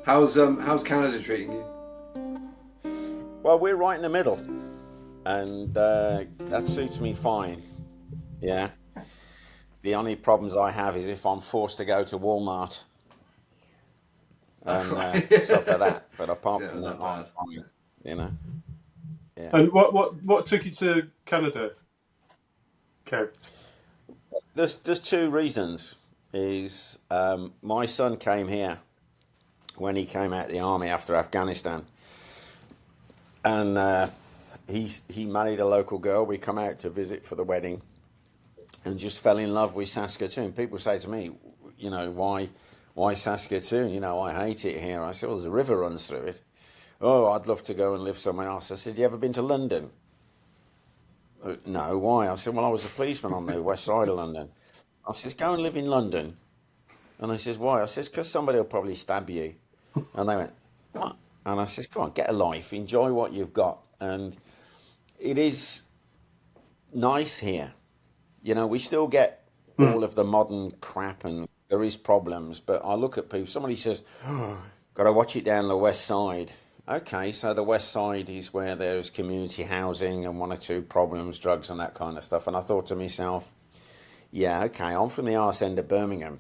How's Canada treating you? Well, we're right in the middle, and that suits me fine. Yeah. The only problems I have is if I'm forced to go to Walmart and Right. suffer that. But apart Yeah, from that, that I'm bad. fine. You know. Yeah. And what took you to Canada, Kev? There's two reasons. Is my son came here when he came out of the army after Afghanistan, and he married a local girl. We come out to visit for the wedding, and just fell in love with Saskatoon. People say to me, why Saskatoon? I hate it here. I said, well, there's a river runs through it. Oh, I'd love to go and live somewhere else. I said, you ever been to London? No, why? I said, well, I was a policeman on the west side of London. I says, go and live in London. And I says, why? I says, because somebody will probably stab you. And they went, what? And I says, come on, get a life, enjoy what you've got. And it is nice here. We still get Hmm. all of the modern crap and there is problems, but I look at people, somebody says, oh, got to watch it down the west side. Okay, so the west side is where there's community housing and one or two problems, drugs and that kind of stuff. And I thought to myself, yeah, okay, I'm from the arse end of Birmingham.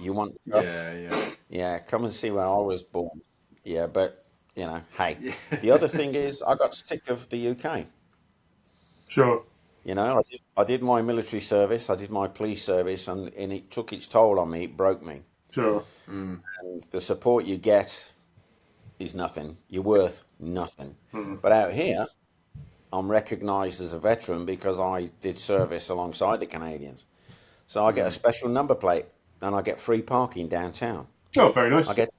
You want stuff? Yeah, yeah, Yeah, come and see where I was born. Yeah, but, hey, yeah. the other thing is I got sick of the UK. Sure. I did my military service, I did my police service, and it took its toll on me. It broke me. Sure. Mm. And the support you get is nothing. You're worth nothing. Hmm. But out here, I'm recognised as a veteran because I did service alongside the Canadians. So I get a Mm. special number plate, and I get free parking downtown. Oh, very I nice. get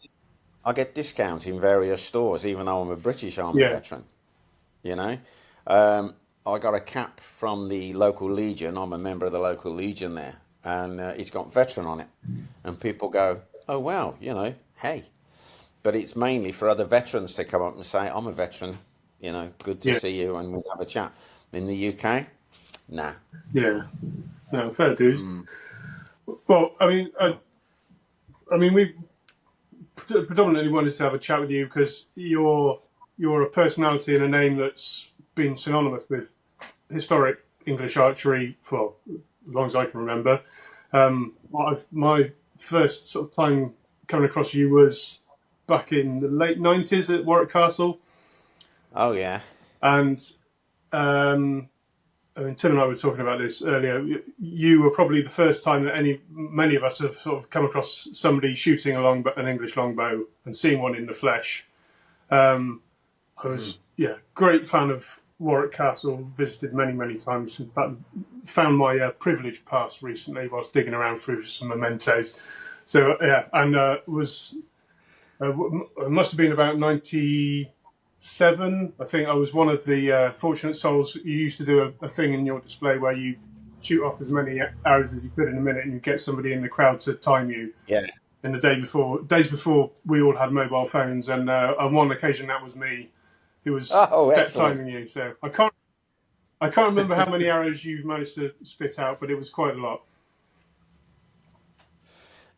I get discounts in various stores, even though I'm a British Army Yeah. veteran. You know, um, I got a cap from the local Legion. I'm a member of the local Legion there, and it's got veteran on it. And people go, "Oh wow, hey." But it's mainly for other veterans to come up and say, "I'm a veteran. Good to Yeah. see you," and we'll have a chat. In the UK, nah. Yeah. No, fair dues. Mm. Well, we predominantly wanted to have a chat with you because you're a personality and a name that's been synonymous with historic English archery for as long as I can remember. My first sort of time coming across you was back in the late '90s at Warwick Castle, Oh yeah, and um, Tim and I were talking about this earlier. You were probably the first time that many of us have sort of come across somebody shooting an English longbow and seeing one in the flesh. Um, I Mm. was great fan of Warwick Castle. Visited many times. In fact, found my privilege pass recently whilst digging around through some mementos. So yeah, and was it must have been about '97. I think I was one of the fortunate souls. You used to do a thing in your display where you shoot off as many arrows as you could in a minute, and you get somebody in the crowd to time you. yeah. And days before, we all had mobile phones, and on one occasion that was me who was Oh, bet excellent. timing you. So I can't remember how many arrows you managed to spit out, but it was quite a lot.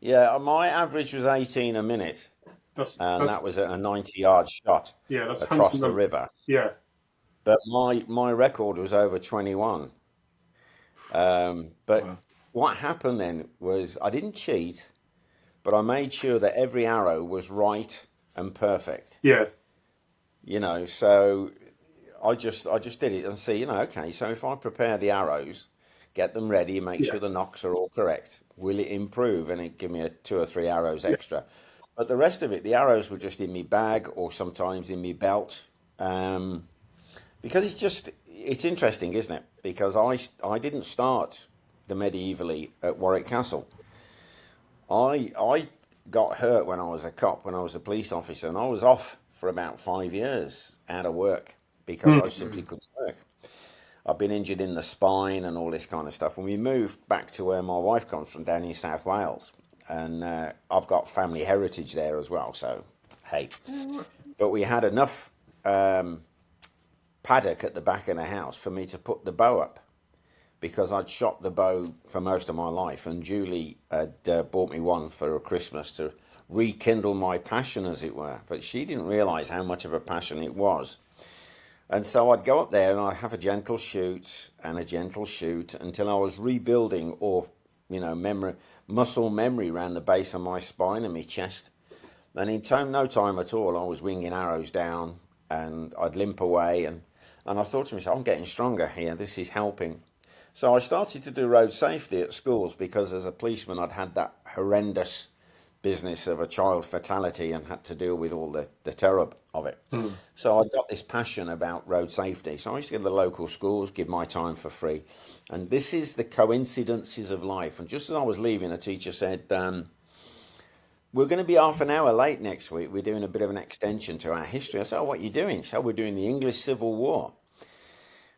Yeah, my average was 18 a minute, That's and that that's was at a 90-yard shot yeah, that's a across handsome the number. river. Yeah, But my record was over 21. But Wow. what happened then was I didn't cheat, but I made sure that every arrow was right and perfect. yeah, So I just did it and see, okay, so if I prepare the arrows, get them ready, make yeah, sure the knocks are all correct, will it improve and it give me a two or three arrows yeah. extra? But the rest of it, the arrows were just in my bag or sometimes in my belt. Because it's interesting, isn't it? Because I didn't start the medievally at Warwick Castle. I got hurt when I was a cop, when I was a police officer, and I was off for about 5 years out of work because I Mm. simply couldn't work. I've been injured in the spine and all this kind of stuff. And we moved back to where my wife comes from, down in South Wales, and I've got family heritage there as well. So hey, but we had enough paddock at the back of the house for me to put the bow up because I'd shot the bow for most of my life, and Julie had bought me one for Christmas to rekindle my passion, as it were. But she didn't realise how much of a passion it was. And so I'd go up there and I'd have a gentle shoot and a gentle shoot until I was rebuilding muscle memory around the base of my spine and my chest. And in no time at all, I was winging arrows down and I'd limp away. And I thought to myself, I'm getting stronger here. This is helping. So I started to do road safety at schools because as a policeman, I'd had that horrendous business of a child fatality and had to deal with all the terror of it. So I got this passion about road safety. So I used to go to the local schools, give my time for free. And this is the coincidences of life. And just as I was leaving, a teacher said, we're going to be half an hour late next week. We're doing a bit of an extension to our history. I said, oh, what are you doing? So we're doing the English Civil War.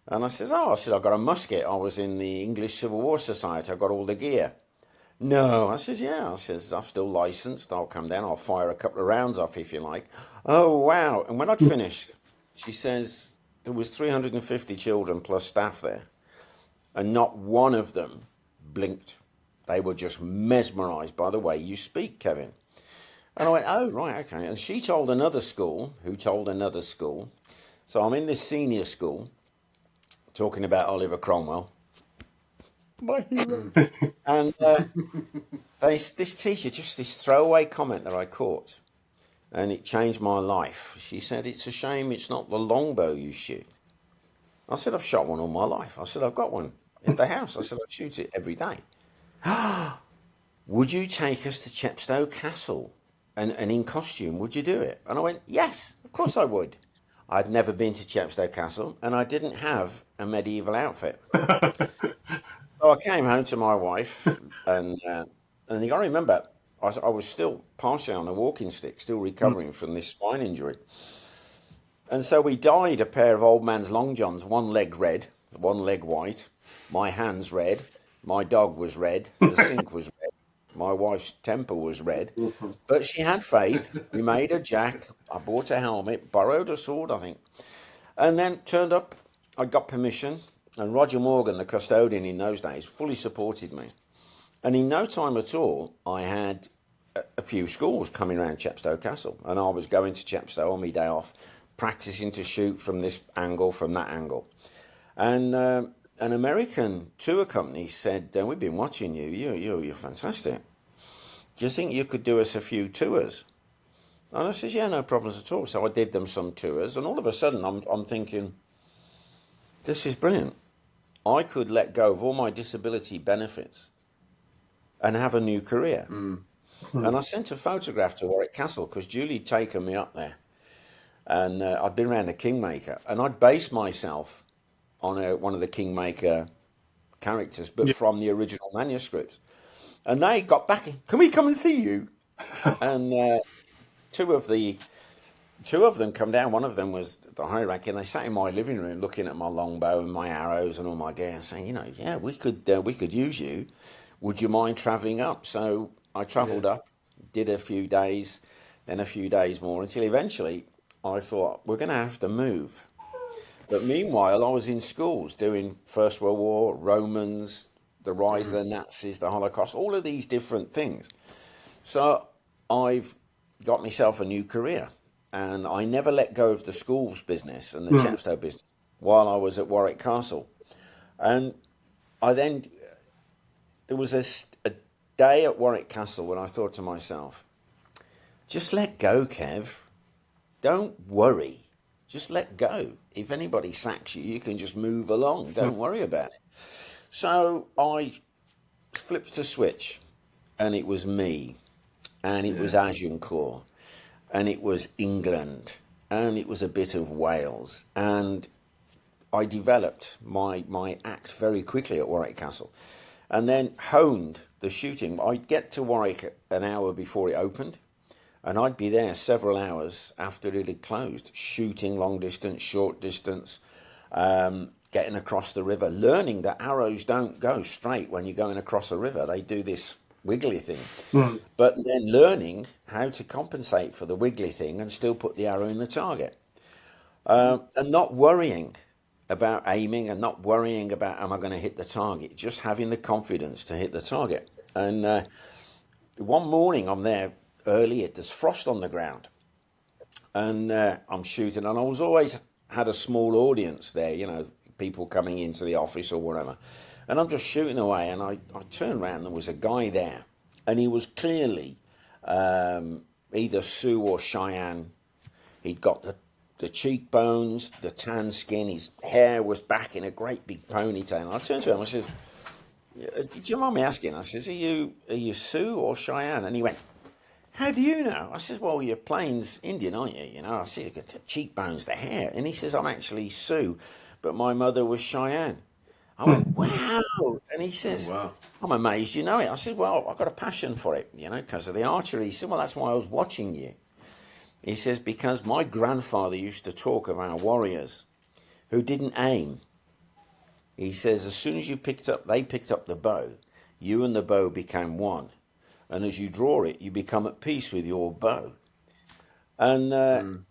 And I said, I've got a musket. I was in the English Civil War Society. I've got all the gear. No, I says, yeah. I says, I'm still licensed. I'll come down. I'll fire a couple of rounds off if you like. Oh, wow. And when I'd finished, she says, there was 350 children plus staff there. And not one of them blinked. They were just mesmerised by the way you speak, Kevin. And I went, oh, right, okay. And she told another school, who told another school. So I'm in this senior school talking about Oliver Cromwell. My hero. And this teacher, just this throwaway comment that I caught, and it changed my life. She said, it's a shame it's not the longbow you shoot. I said, I've shot one all my life. I said, I've got one in the house. I said, I shoot it every day. Would you take us to Chepstow Castle and in costume? Would you do it? And I went, yes, of course I would. I'd never been to Chepstow Castle and I didn't have a medieval outfit. So I came home to my wife, and you got to remember, I was still partially on a walking stick, still recovering from this spine injury. And so we dyed a pair of old man's long johns, one leg red, one leg white, my hands red, my dog was red, the sink was red, my wife's temper was red. But she had faith. We made a jack, I bought a helmet, borrowed a sword, I think, and then turned up. I got permission. And Roger Morgan, the custodian in those days, fully supported me. And in no time at all, I had a few schools coming around Chepstow Castle. And I was going to Chepstow on my day off, practicing to shoot from this angle, from that angle. And an American tour company said, we've been watching you. You're fantastic. Do you think you could do us a few tours? And I said, yeah, no problems at all. So I did them some tours. And all of a sudden, I'm thinking, this is brilliant. I could let go of all my disability benefits and have a new career. And I sent a photograph to Warwick Castle because Julie'd taken me up there. And I'd been around the Kingmaker. And I'd based myself on one of the Kingmaker characters, but from the original manuscripts. And they got back, can we come and see you? And two of them come down. One of them was the high rank, and they sat in my living room looking at my longbow and my arrows and all my gear, saying, yeah, we could use you. Would you mind travelling up? So I travelled up, did a few days, then a few days more, until eventually I thought, we're going to have to move. But meanwhile, I was in schools doing First World War, Romans, the rise of the Nazis, the Holocaust, all of these different things. So I've got myself a new career. And I never let go of the schools business and the Chepstow business while I was at Warwick Castle. And there was a day at Warwick Castle when I thought to myself, just let go, Kev. Don't worry. Just let go. If anybody sacks you, you can just move along. Don't worry about it. So I flipped a switch, and it was me, and it was Agincourt. And it was England, and it was a bit of Wales. And I developed my act very quickly at Warwick Castle, and then honed the shooting. I'd get to Warwick an hour before it opened, and I'd be there several hours after it had closed, shooting long distance, short distance, getting across the river, learning that arrows don't go straight when you're going across a river. They do this wiggly thing, but then learning how to compensate for the wiggly thing and still put the arrow in the target, and not worrying about aiming and not worrying about am I going to hit the target, just having the confidence to hit the target. And one morning I'm there early. There's frost on the ground, and I'm shooting, and I was always had a small audience there, you know, people coming into the office or whatever, and I'm just shooting away, and I turned around, and there was a guy there, and he was clearly either Sioux or Cheyenne. He'd got the cheekbones, the tan skin, his hair was back in a great big ponytail. And I turned to him, I says, do you mind me asking? I says, are you Sioux or Cheyenne? And he went, how do you know? I says, well, you're Plains Indian, aren't you? You know, I see you got the cheekbones, the hair. And he says, I'm actually Sioux, but my mother was Cheyenne. I went, wow. And he says, Oh, wow. I'm amazed you know it. I said, well, I've got a passion for it, you know, because of the archery. He said, well, that's why I was watching you. He says, because my grandfather used to talk of our warriors who didn't aim. He says, as soon as they picked up the bow, you and the bow became one. And as you draw it, you become at peace with your bow. And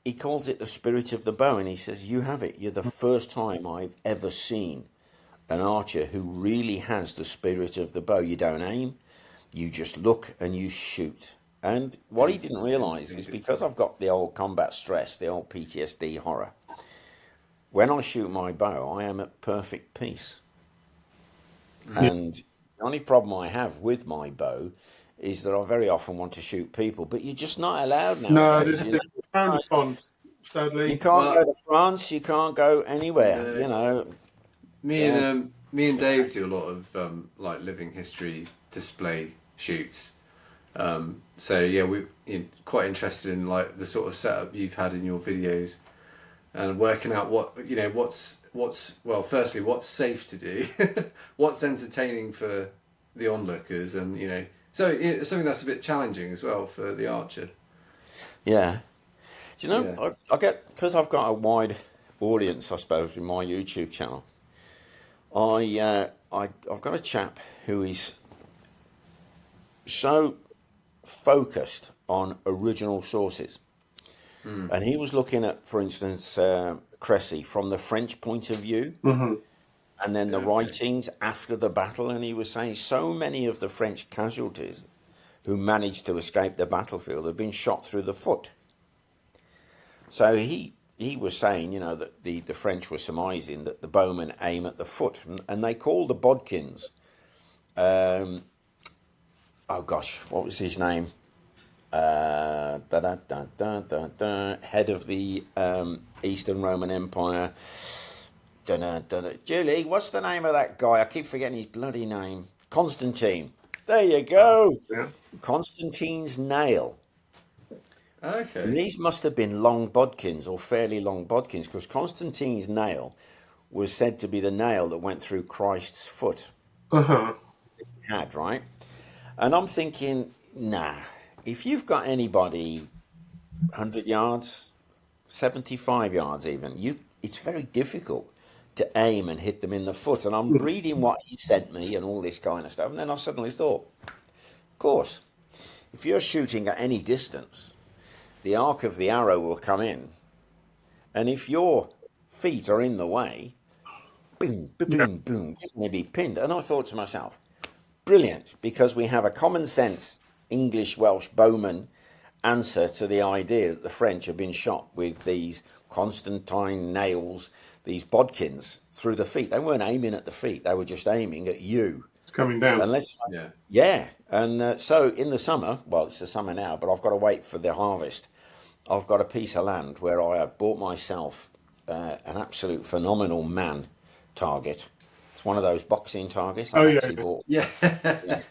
he calls it the spirit of the bow. And he says, you have it. You're the first time I've ever seen an archer who really has the spirit of the bow. You don't aim, you just look and you shoot. And what he didn't realise is because I've got the old combat stress, the old PTSD horror, when I shoot my bow, I am at perfect peace. And the only problem I have with my bow is that I very often want to shoot people, but you're just not allowed nowadays. No, it's frowned upon, sadly. You can't go to France, you can't go anywhere, you know. Me and Dave do a lot of like living history display shoots. So yeah, we're quite interested in like the sort of setup you've had in your videos, and working out what's well, firstly, what's safe to do, what's entertaining for the onlookers, and so it's something that's a bit challenging as well for the archer. Yeah. Do you know, I get, because I've got a wide audience, I suppose, in my YouTube channel, I've got a chap who is so focused on original sources. And he was looking at, for instance, Cressy from the French point of view, and then the writings after the battle, and he was saying so many of the French casualties who managed to escape the battlefield have been shot through the foot. So he was saying, that the French were surmising that the bowmen aim at the foot, and they call the bodkins, oh gosh, what was his name? Head of the Eastern Roman Empire. Julie, what's the name of that guy? I keep forgetting his bloody name. Constantine. There you go. Yeah. Constantine's nail. Okay. And these must have been long bodkins, or fairly long bodkins, because Constantine's nail was said to be the nail that went through Christ's foot. Had, right? And I'm thinking, nah, if you've got anybody 100 yards, 75 yards even, it's very difficult to aim and hit them in the foot. And I'm reading what he sent me and all this kind of stuff, and then I suddenly thought, of course, if you're shooting at any distance, the arc of the arrow will come in, and if your feet are in the way, boom, boom, boom, boom, you're going to be pinned. And I thought to myself, brilliant, because we have a common sense English-Welsh bowman answer to the idea that the French have been shot with these Constantine nails, these bodkins, through the feet. They weren't aiming at the feet, they were just aiming at you. It's coming down. And so in the summer, well, it's the summer now, but I've got to wait for the harvest. I've got a piece of land where I have bought myself an absolute phenomenal man target. It's one of those boxing targets I actually bought.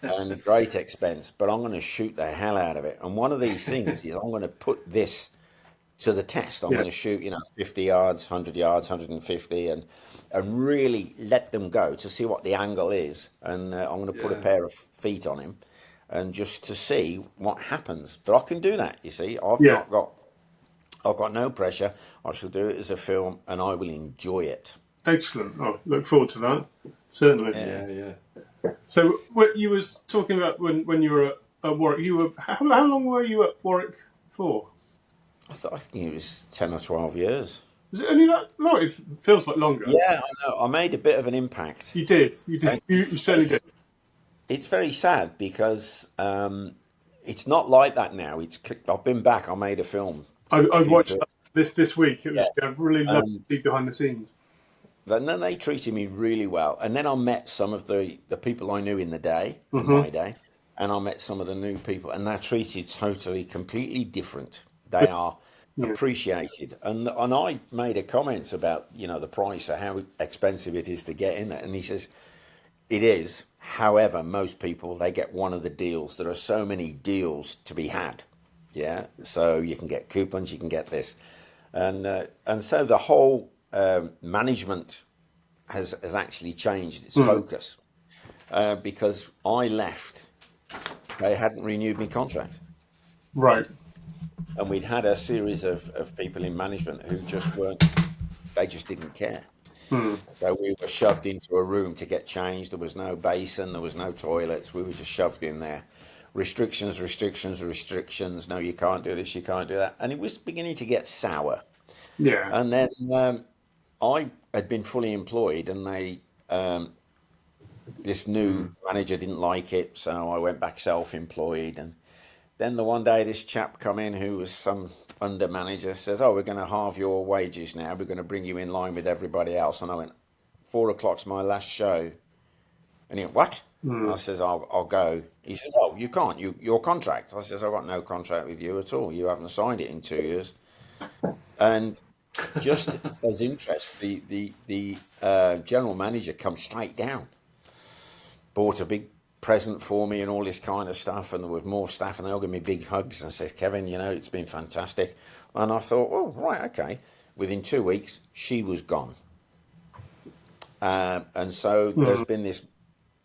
And great expense, but I'm going to shoot the hell out of it. And one of these things is I'm going to put this to the test. I'm going to shoot, 50 yards, 100 yards, 150, and really let them go to see what the angle is. And I'm going to put a pair of feet on him, and just to see what happens. But I can do that, you see. I've got no pressure. I shall do it as a film, and I will enjoy it. Excellent. Oh, look forward to that. Certainly. Yeah. So, what you was talking about when you were at Warwick, how long were you at Warwick for? I think it was 10 or 12 years. Was it only that long? It feels like longer. Yeah, I know. I made a bit of an impact. You did. You certainly did. It's very sad because, It's not like that now. I've been back. I made a film. I've watched this week. It was really lovely Um, to see behind the scenes. And then they treated me really well. And then I met some of the people I knew in my day, and I met some of the new people, and they're treated totally, completely different. They are appreciated. And I made a comment about, the price of how expensive it is to get in there. And he says, it is. However, most people, they get one of the deals. There are so many deals to be had. Yeah. So you can get coupons, you can get this. And so the whole management has actually changed its focus because I left. They hadn't renewed my contract. Right. And we'd had a series of people in management who they just didn't care. So we were shoved into a room to get changed. There was no basin, there was no toilets. We were just shoved in there. Restrictions. No, you can't do this, you can't do that. And it was beginning to get sour. Yeah. And then I had been fully employed, and this new manager didn't like it, so I went back self-employed. And then the one day this chap come in who was some under manager says, "Oh, we're going to halve your wages now. We're going to bring you in line with everybody else." And I went, 4 o'clock's my last show. And he went, "What?" I says, I'll go. He said, "Oh, you can't. Your contract." I says, "I've got no contract with you at all. You haven't signed it in 2 years." And just as interest, the general manager come straight down, bought a big present for me and all this kind of stuff, and there was more staff, and they all give me big hugs and says, "Kevin, it's been fantastic." And I thought, oh, right, okay. Within 2 weeks, she was gone. And so there's been this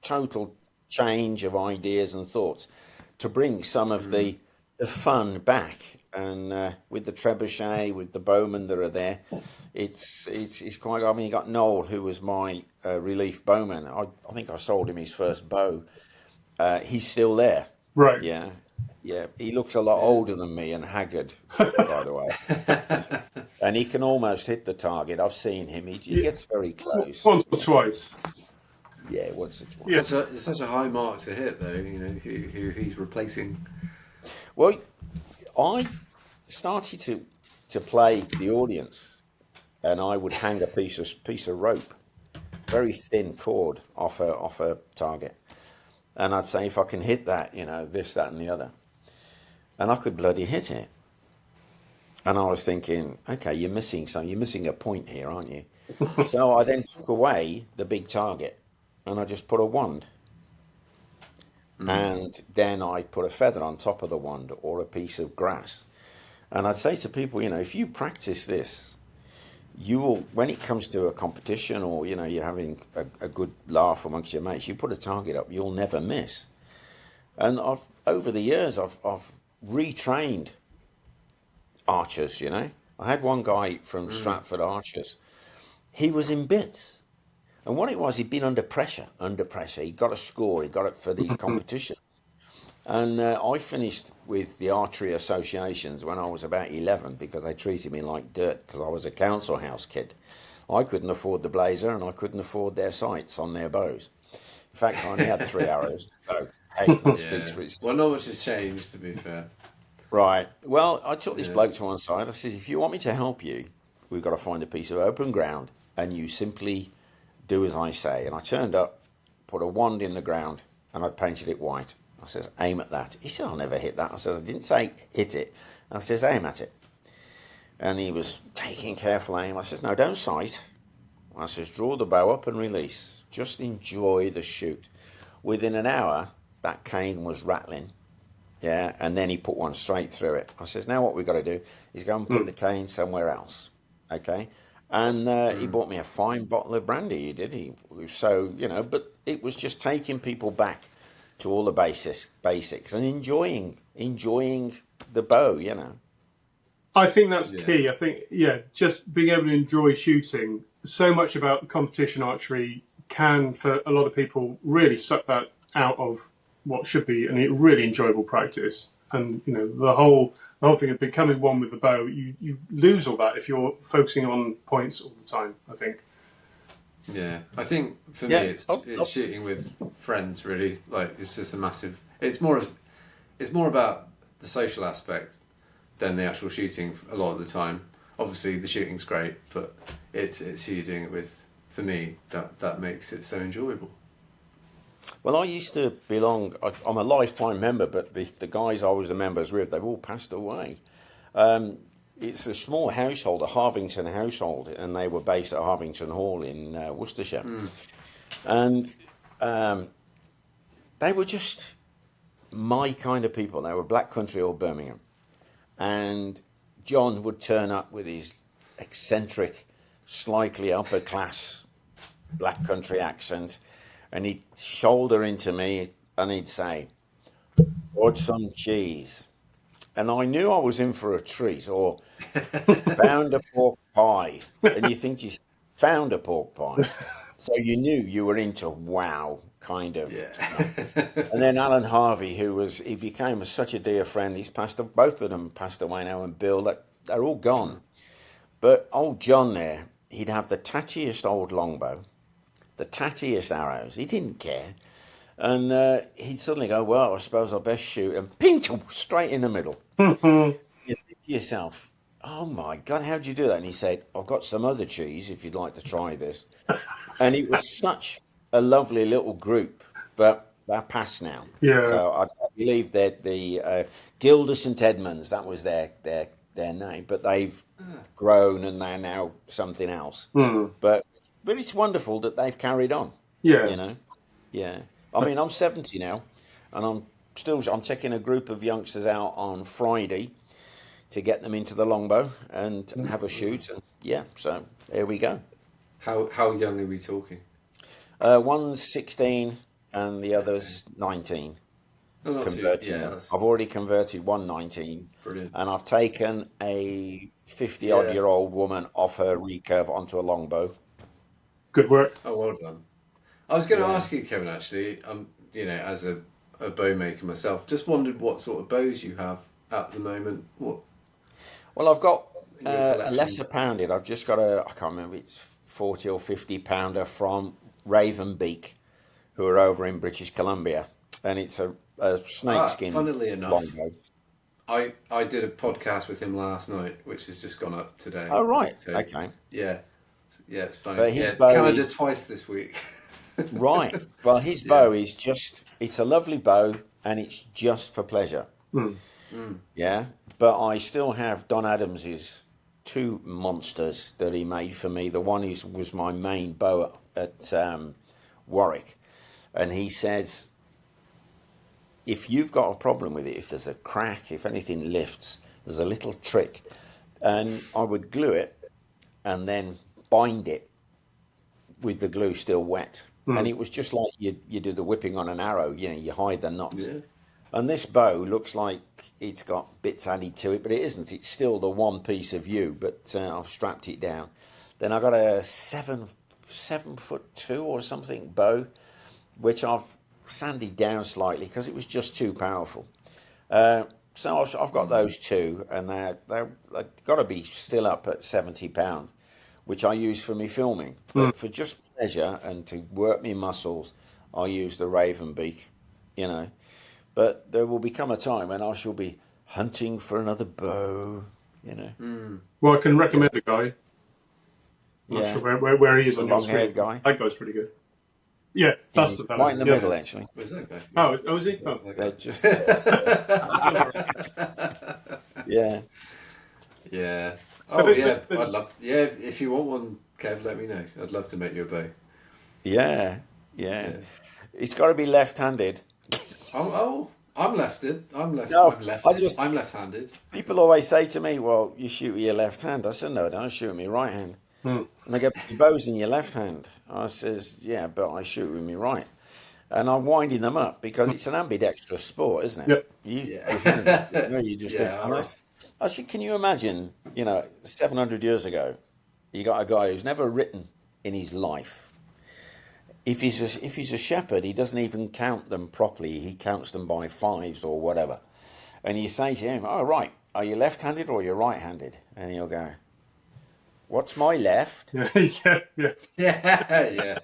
total change of ideas and thoughts to bring some of the fun back. And with the trebuchet, with the bowmen that are there, it's quite. I mean, you got Noel, who was my relief bowman. I think I sold him his first bow. He's still there. Right. Yeah. He looks a lot older than me and haggard, by the way. And he can almost hit the target. I've seen him. He gets very close. Once or twice. Yeah, once or twice. Yeah. It's such a high mark to hit, though. Who he's replacing. Well, I started to play the audience, and I would hang a piece of rope, very thin cord off a target, and I'd say, if I can hit that, this, that, and the other, and I could bloody hit it. And I was thinking, okay, you're missing something. You're missing a point here, aren't you? So I then took away the big target, and I just put a wand. And then I put a feather on top of the wand or a piece of grass. And I'd say to people, if you practice this, you will, when it comes to a competition or, you're having a good laugh amongst your mates, you put a target up, you'll never miss. And over the years, I've retrained archers, I had one guy from Stratford Archers. He was in bits. And what it was, he'd been under pressure. He got a score, he got it for these competitions. And I finished with the archery associations when I was about 11 because they treated me like dirt because I was a council house kid. I couldn't afford the blazer and I couldn't afford their sights on their bows. In fact, I only had 3 arrows. So, hey, that speaks for itself. Well, not much has changed, to be fair. Right. Well, I took this bloke to one side. I said, if you want me to help you, we've got to find a piece of open ground and you simply do as I say. And I turned up, put a wand in the ground, and I painted it white. I says, aim at that. He said, I'll never hit that. I said, I didn't say hit it. I says, aim at it. And he was taking careful aim. I says, no, don't sight. I says, draw the bow up and release. Just enjoy the shoot. Within an hour, that cane was rattling. Yeah, and then he put one straight through it. I says, now what we've got to do is go and put the cane somewhere else. Okay? And he bought me a fine bottle of brandy, he did. But it was just taking people back to all the basics and enjoying the bow, I think that's key. I think, just being able to enjoy shooting. So much about competition archery can, for a lot of people, really suck that out of what should be a really enjoyable practice. And, the whole thing of becoming one with the bow, you lose all that if you're focusing on points all the time, I think. Yeah, I think for me it's shooting with friends, really. Like, it's just a massive... It's more of... it's more about the social aspect than the actual shooting a lot of the time. Obviously, the shooting's great, but it's who you're doing it with. For me, that makes it so enjoyable. Well, I used to belong. I'm a lifetime member, but the guys I was the members with, they've all passed away. It's a small household, a Harvington household, and they were based at Harvington Hall in Worcestershire. And they were just my kind of people. They were Black Country or Birmingham. And John would turn up with his eccentric, slightly upper class Black Country accent, and he'd shoulder into me and he'd say, "Ordered some cheese." And I knew I was in for a treat, or found a pork pie. And you think you found a pork pie. So you knew you were into wow kind of. And then Alan Harvey, he became such a dear friend. Both of them passed away now, and Bill, they're all gone. But old John there, he'd have the tattiest old longbow, the tattiest arrows. He didn't care. And he'd suddenly go, "Well, I suppose I'll best shoot." And ping, straight in the middle. You think to yourself, "Oh my God, how'd you do that?" And he said, "I've got some other cheese if you'd like to try this." And it was such a lovely little group, but they're past now. Yeah. So I believe that the Guild of St Edmunds, that was their name, but they've grown and they're now something else. But it's wonderful that they've carried on. Yeah. You know, yeah. I mean, I'm 70 now, and I'm taking a group of youngsters out on Friday to get them into the longbow and have a shoot. And yeah, so there we go. How young are we talking? One's 16 and the other's 19. Oh, not Converting them. I've already converted one 19. Brilliant. And I've taken a 50-odd-year-old woman off her recurve onto a longbow. Good work. Oh, well done. I was going to ask you, Kevin, actually, as a bow maker myself, just wondered what sort of bows you have at the moment. What? Well, I've got Your a collection. lesser pounded. I've just got I can't remember, it's 40 or 50 pounder from Ravenbeak, who are over in British Columbia. And it's a snakeskin funnily enough, longbow. I did a podcast with him last night, which has just gone up today. Oh, right. So, Okay. Yeah, it's funny. But his bow Canada is- twice this week. Right. Well, his bow is it's a lovely bow, and it's just for pleasure. Yeah. But I still have Don Adams's two monsters that he made for me. The one was my main bow at Warwick. And he says, if you've got a problem with it, if there's a crack, if anything lifts, there's a little trick. And I would glue it and then bind it with the glue still wet. And it was just like you do the whipping on an arrow, you hide the knots. Yeah. And this bow looks like it's got bits added to it, but it isn't. It's still the one piece of view, but I've strapped it down. Then I got a 7'2" or something bow, which I've sanded down slightly because it was just too powerful. So I've got those two, and they've got to be still up at £70, which I use for me filming. But for just pleasure and to work me muscles, I use the Ravenbeak, But there will become a time when I shall be hunting for another bow, Well, I can recommend a guy. I'm not Yeah. sure where he is It's a on your long-haired screen. guy. That guy's pretty good. Yeah, that's He's the right in the middle, actually. Where's that guy? Oh, is he? Oh. They're just yeah. Yeah. So Oh, there- yeah. there's- I'd love. Yeah, if you want one, Kev, let me know. I'd love to make you a bow. Yeah. It's got to be left-handed. I'm lefted. I'm left. No, I'm lefted. I I'm left-handed. People always say to me, "Well, you shoot with your left hand." I said, "No, I don't shoot with my right hand." And they go, "Your bow's in your left hand." I says, "Yeah, but I shoot with my right." And I'm winding them up because it's an ambidextrous sport, isn't it? Yep. You just Yeah, do. And I said, can you imagine, 700 years ago, you got a guy who's never written in his life. If he's a shepherd, he doesn't even count them properly. He counts them by fives or whatever. And you say to him, "Oh, right, are you left-handed or are you right-handed?" And he'll go, What's my left? Yeah, yeah, yeah. Yeah, yeah.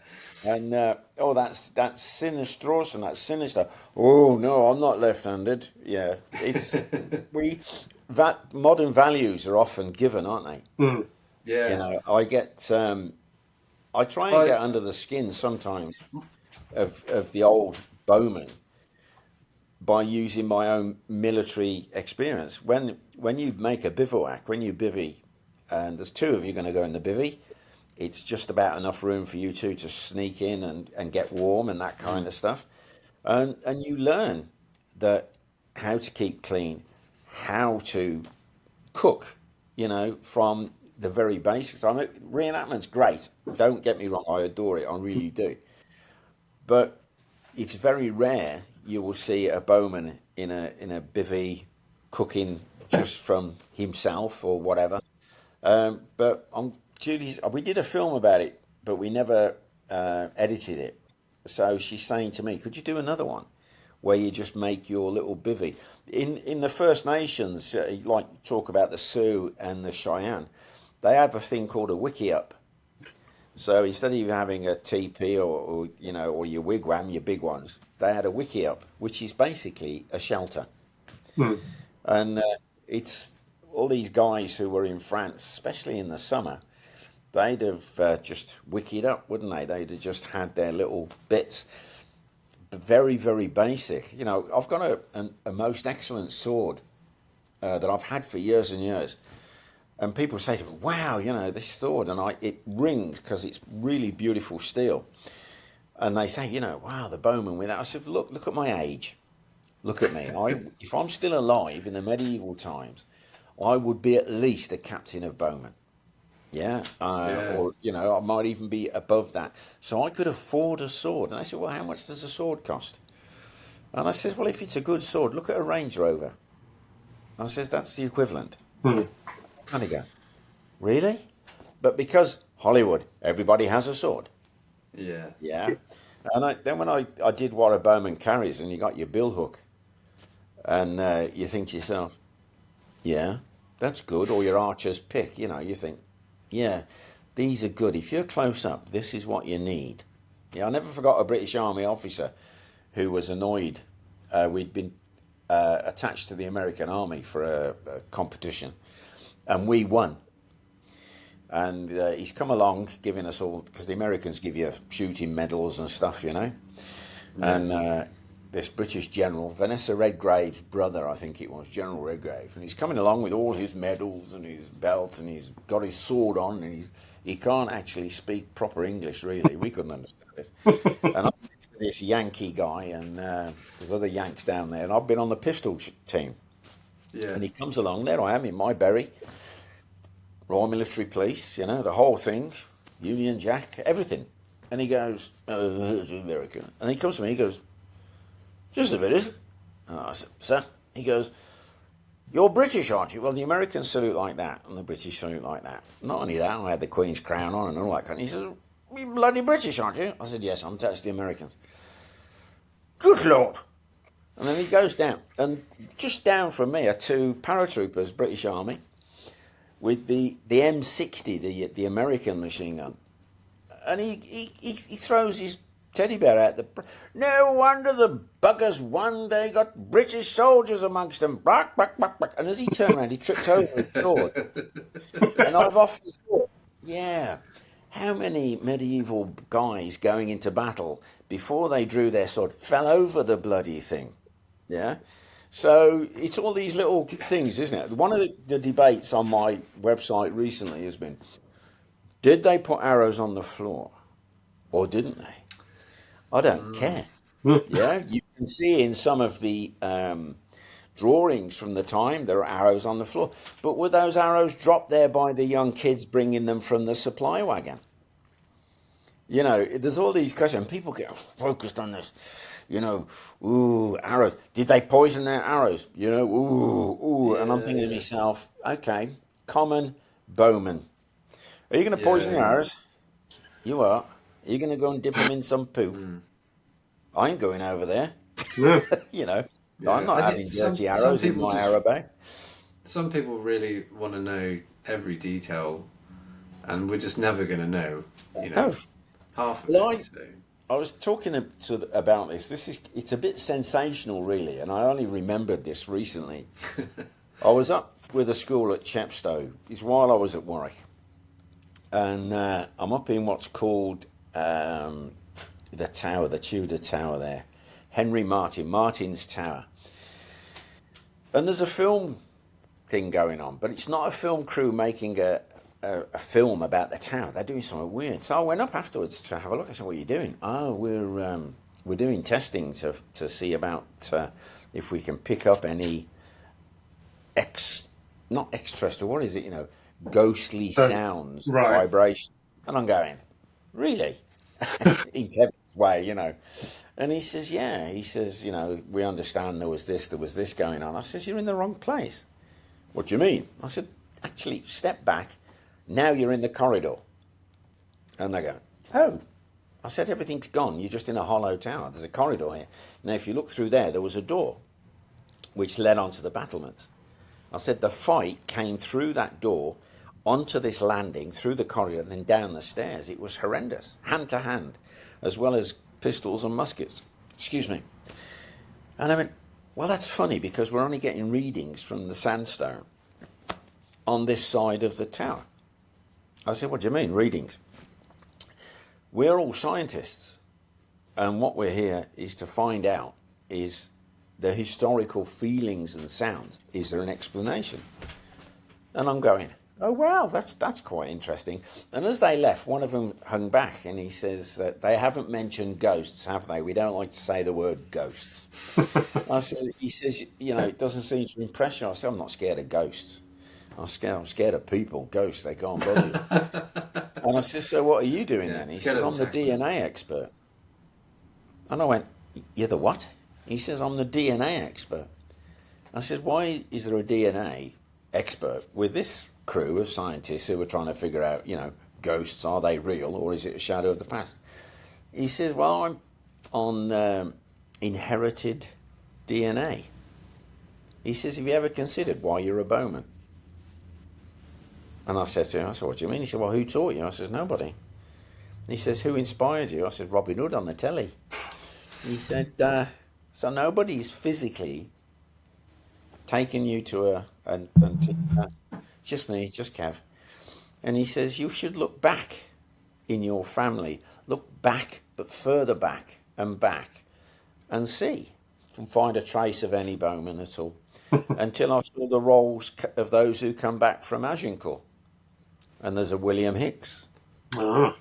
And oh, that's sinistros and that's sinister. Oh no, I'm not left-handed. Yeah, it's we that modern values are often given, aren't they? Mm. You Yeah. know, I try and I get under the skin sometimes of the old bowmen by using my own military experience. When you make a bivouac, when you bivvy, and there's two of you going to go in the bivvy, it's just about enough room for you two to sneak in and get warm and that kind of stuff. And you learn that how to keep clean, how to cook, you know, from the very basics. I mean, reenactment's great. Don't get me wrong, I adore it. I really do. But it's very rare you will see a bowman in a bivvy cooking just from himself or whatever. But on Julie's, we did a film about it, but we never edited it. So she's saying to me, "Could you do another one where you just make your little bivvy?" In the First Nations, like talk about the Sioux and the Cheyenne, they have a thing called a wiki up. So instead of you having a teepee or you know or your wigwam, your big ones, they had a wiki up, which is basically a shelter. Mm. And it's all these guys who were in France, especially in the summer, they'd have just wikied up, wouldn't they? They'd have just had their little bits, very, very basic. You know, I've got a most excellent sword that I've had for years and years. And people say to me, wow, you know, this sword, and it rings because it's really beautiful steel. And they say, you know, wow, the bowman with that. I said, look at my age. Look at me. If I'm still alive in the medieval times, I would be at least a captain of bowmen. Yeah. Yeah. Or, you know, I might even be above that. So I could afford a sword. And they said, well, how much does a sword cost? And I said, well, if it's a good sword, look at a Range Rover. And I says, that's the equivalent. Mm. And they go, really? But because Hollywood, everybody has a sword. Yeah. Yeah. And then when I did what a bowman carries, and you got your bill hook, and you think to yourself, yeah, that's good. Or your archer's pick, you know, you think, yeah, these are good. If you're close up, this is what you need. Yeah, I never forgot a British Army officer who was annoyed. We'd been attached to the American Army for a competition, and we won. And he's come along giving us all, because the Americans give you shooting medals and stuff, you know. Yeah. And this British general, Vanessa Redgrave's brother, I think it was, General Redgrave, and he's coming along with all his medals and his belt, and he's got his sword on, and he can't actually speak proper English, really. We couldn't understand it. And I'm next to this Yankee guy, and there's other Yanks down there, and I've been on the pistol team. Yeah. And he comes along, there I am in my berry, Royal Military Police, you know, the whole thing, Union Jack, everything. And he goes, oh, it's American. And he comes to me, he goes, just a minute. And I said, sir? He goes, you're British, aren't you? Well, the Americans salute like that, and the British salute like that. Not only that, I had the Queen's crown on and all that kind of. He says, you're bloody British, aren't you? I said, yes, I'm attached to the Americans. Good Lord. And then he goes down, and just down from me are two paratroopers, British Army, with the M60, the American machine gun. And he throws his teddy bear out the... No wonder the buggers won, they got British soldiers amongst them. Bark, bark, bark, bark. And as he turned around, he tripped over his sword. And I've often thought, yeah, how many medieval guys going into battle, before they drew their sword, fell over the bloody thing? Yeah? So it's all these little things, isn't it? One of the debates on my website recently has been, did they put arrows on the floor or didn't they? I don't care. Yeah, you can see in some of the drawings from the time there are arrows on the floor. But were those arrows dropped there by the young kids bringing them from the supply wagon? You know, there's all these questions. People get focused on this. You know, ooh, arrows. Did they poison their arrows? You know, ooh. And I'm thinking to myself, okay, common bowman. Are you going to poison your arrows? You are. Are you going to go and dip them in some poo? I ain't going over there. No. You know, Yeah. I'm not having dirty arrows in my arrow bag. Some people really want to know every detail and we're just never going to know, Oh, half of well, it. So. I was talking about this. It's a bit sensational, really, and I only remembered this recently. I was up with a school at Chepstow. It's while I was at Warwick, and I'm up in what's called the tower, the Tudor Tower there, Martin's Tower. And there's a film thing going on, but it's not a film crew making a film about the tower. They're doing something weird. So I went up afterwards to have a look. I said, "What are you doing?" "Oh, we're doing testing to see about if we can pick up any not extraterrestrial. What is it? Ghostly sounds, right. vibration." And I'm going, "Really?" In Kevin's way, And he says, "Yeah." He says, "We understand there was this going on." I says, "You're in the wrong place." "What do you mean?" I said, "Actually, step back. Now you're in the corridor." And they go, "Oh." I said, "Everything's gone. You're just in a hollow tower. There's a corridor here. Now, if you look through there was a door which led onto the battlements." I said, "The fight came through that door, onto this landing, through the corridor, and then down the stairs. It was horrendous, hand to hand, as well as pistols and muskets." Excuse me. And I went, "Well, that's funny because we're only getting readings from the sandstone on this side of the tower." I said, "What do you mean, readings?" "We're all scientists, and what we're here is to find out is the historical feelings and sounds. Is there an explanation?" And I'm going, "Oh, well, that's quite interesting." And as they left, one of them hung back and he says, "They haven't mentioned ghosts, have they? We don't like to say the word ghosts." He says, "It doesn't seem to impress you." I said, "I'm not scared of ghosts. I'm scared of people. Ghosts, they can't bother you." And I said, "So what are you doing then?" He says, "I'm the DNA expert." And I went, "You're the what?" He says, "I'm the DNA expert." I said, "Why is there a DNA expert with this crew of scientists who are trying to figure out, ghosts, are they real or is it a shadow of the past?" He says, "Well, I'm on inherited DNA." He says, "Have you ever considered why you're a bowman?" And I said to him, "What do you mean?" He said, "Well, who taught you?" I said, "Nobody." He says, "Who inspired you?" I said, "Robin Hood on the telly." He said, "So nobody's physically taken you to just me, just Kev." And he says, "You should look back in your family. Look back, but further back, and see. And find a trace of any bowman at all." Until I saw the rolls of those who come back from Agincourt. And there's a William Hicks. Uh-huh.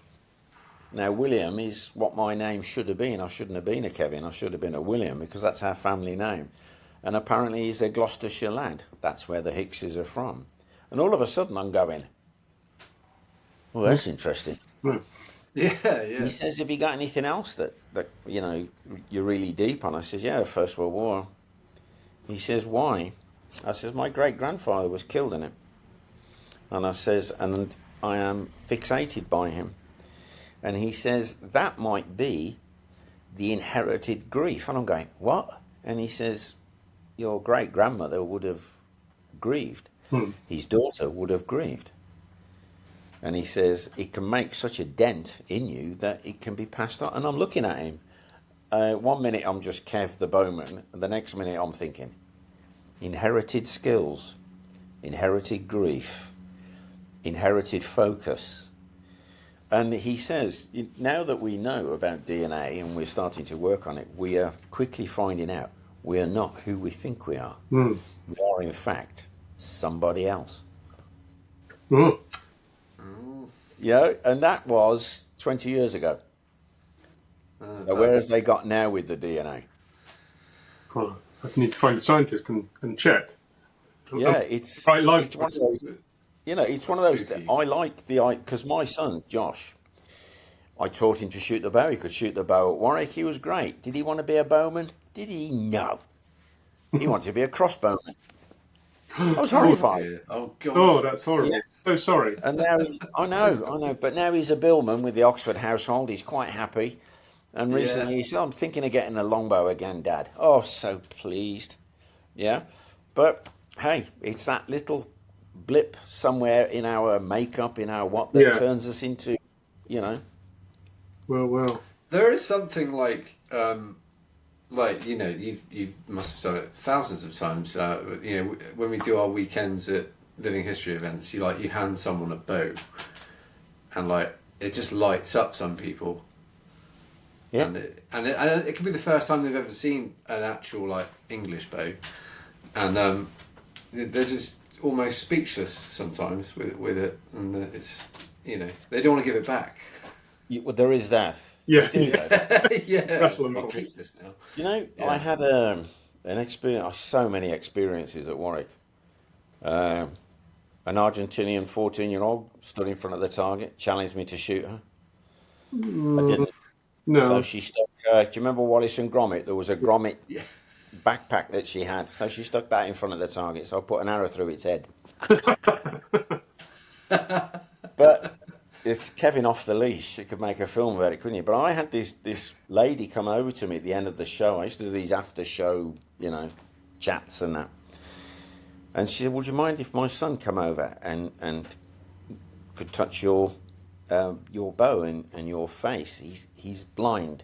Now, William is what my name should have been. I shouldn't have been a Kevin. I should have been a William because that's our family name. And apparently he's a Gloucestershire lad. That's where the Hickses are from. And all of a sudden I'm going, "Well, that's interesting." Yeah. He says, "Have you got anything else that you're really deep on?" I says, "Yeah, First World War." He says, "Why?" I says, "My great-grandfather was killed in it." And I says, "And I am fixated by him." And he says, "That might be the inherited grief." And I'm going, "What?" And he says, "Your great-grandmother would have grieved. His daughter would have grieved." And he says, "It can make such a dent in you that it can be passed on." And I'm looking at him. 1 minute I'm just Kev the bowman, and the next minute I'm thinking, inherited skills, inherited grief, inherited focus. And he says, now that we know about DNA and we're starting to work on it, we are quickly finding out we are not who we think we are. We are, in fact, somebody else. And that was 20 years ago. So where have they got now with the DNA? Well, I need to find a scientist and check. Yeah, it's right. It's one of those. It's one of those. I like because my son Josh, I taught him to shoot the bow. He could shoot the bow at Warwick. He was great. Did he want to be a bowman? Did he? No. He wanted to be a crossbowman. I was horrified. Oh God! Oh, that's horrible. Yeah. So sorry. And now I know. But now he's a billman with the Oxford household. He's quite happy. And recently he said, "I'm thinking of getting a longbow again, Dad." Oh, so pleased. Yeah. But hey, it's that little blip somewhere in our makeup, in our what, that turns us into, you know. Well. There is something like you know, you must have done it thousands of times. You know, when we do our weekends at living history events, you hand someone a bow, and like it just lights up some people. Yeah. And it can be the first time they've ever seen an actual like English bow, and they're just almost speechless sometimes with it, and it's, you know, they don't want to give it back. Well, there is that. Yeah. Yeah. Wrestle I'll keep this now. You know, I had an experience, so many experiences at Warwick. An Argentinian 14-year-old stood in front of the target, challenged me to shoot her. I didn't. No. So she stuck, do you remember Wallace and Gromit? There was a Gromit backpack that she had. So she stuck that in front of the target. So I put an arrow through its head. But it's Kevin off the leash. You could make a film about it, couldn't you? But I had this lady come over to me at the end of the show. I used to do these after show, you know, chats and that. And she said, would you mind if my son come over and could touch your bow and your face? He's blind.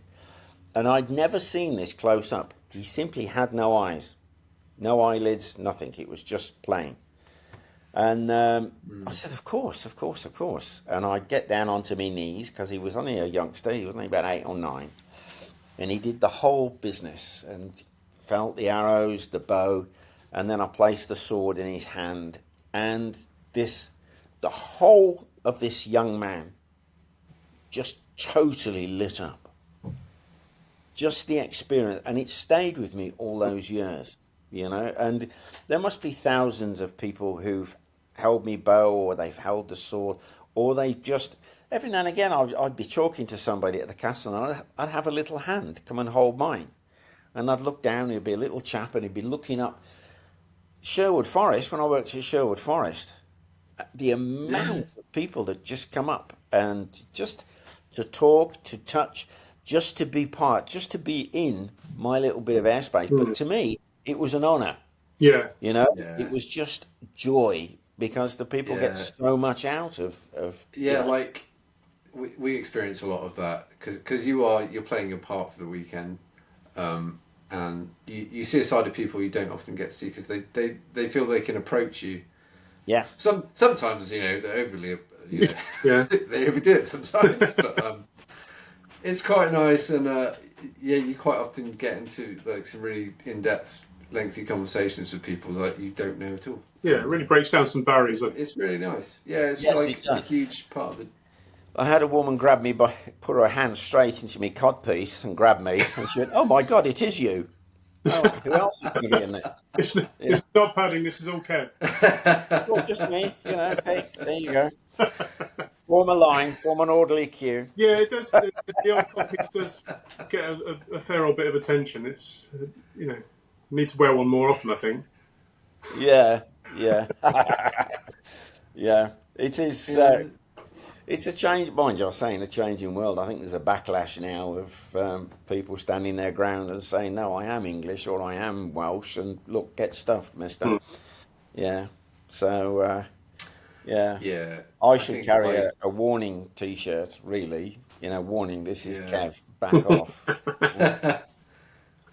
And I'd never seen this close up. He simply had no eyes, no eyelids, nothing. It was just plain. And I said, of course. And I'd get down onto my knees, because he was only a youngster. He was only about 8 or 9. And he did the whole business and felt the arrows, the bow, and then I placed the sword in his hand. And the whole of this young man just totally lit up. Just the experience, and it stayed with me all those years, you know. And there must be thousands of people who've held me bow, or they've held the sword, or they just, every now and again I'd be talking to somebody at the castle, and I'd have a little hand come and hold mine, and I'd look down, and he'd be a little chap, and he'd be looking up. Sherwood Forest, when I worked at Sherwood Forest, the amount of people that just come up and just to talk, to touch, just to be part, just to be in my little bit of airspace. But to me, it was an honour. Yeah. You know, it was just joy, because the people get so much out of Yeah, you know. like we experience a lot of that because you're playing your part for the weekend, and you see a side of people you don't often get to see, because they feel they can approach you. Yeah. Sometimes, you know, they're overly, you know, they overdo it sometimes, but it's quite nice, and you quite often get into like some really in-depth, lengthy conversations with people like you don't know at all. Yeah, it really breaks down some barriers. It's really nice. Yeah, it's Yes, like it does. a huge part of the. I had a woman grab me, put her hand straight into my codpiece and grab me, and she went, "Oh my God, it is you! Oh, who else is going to be in there?" It's not padding. This is all Kev. Well, just me, you know. Hey, there you go. Form a line, form an orderly queue. Yeah, it does. The old copies does get a fair old bit of attention. It's you know, need to wear one more often, I think. Yeah. Yeah. It is. It's a change. Mind you, I was saying a changing world. I think there's a backlash now of people standing their ground and saying, "No, I am English," or "I am Welsh," and look, get stuffed, mister. Yeah. So. Yeah. I should carry a warning T-shirt, really. You know, warning, this is Kev, back off.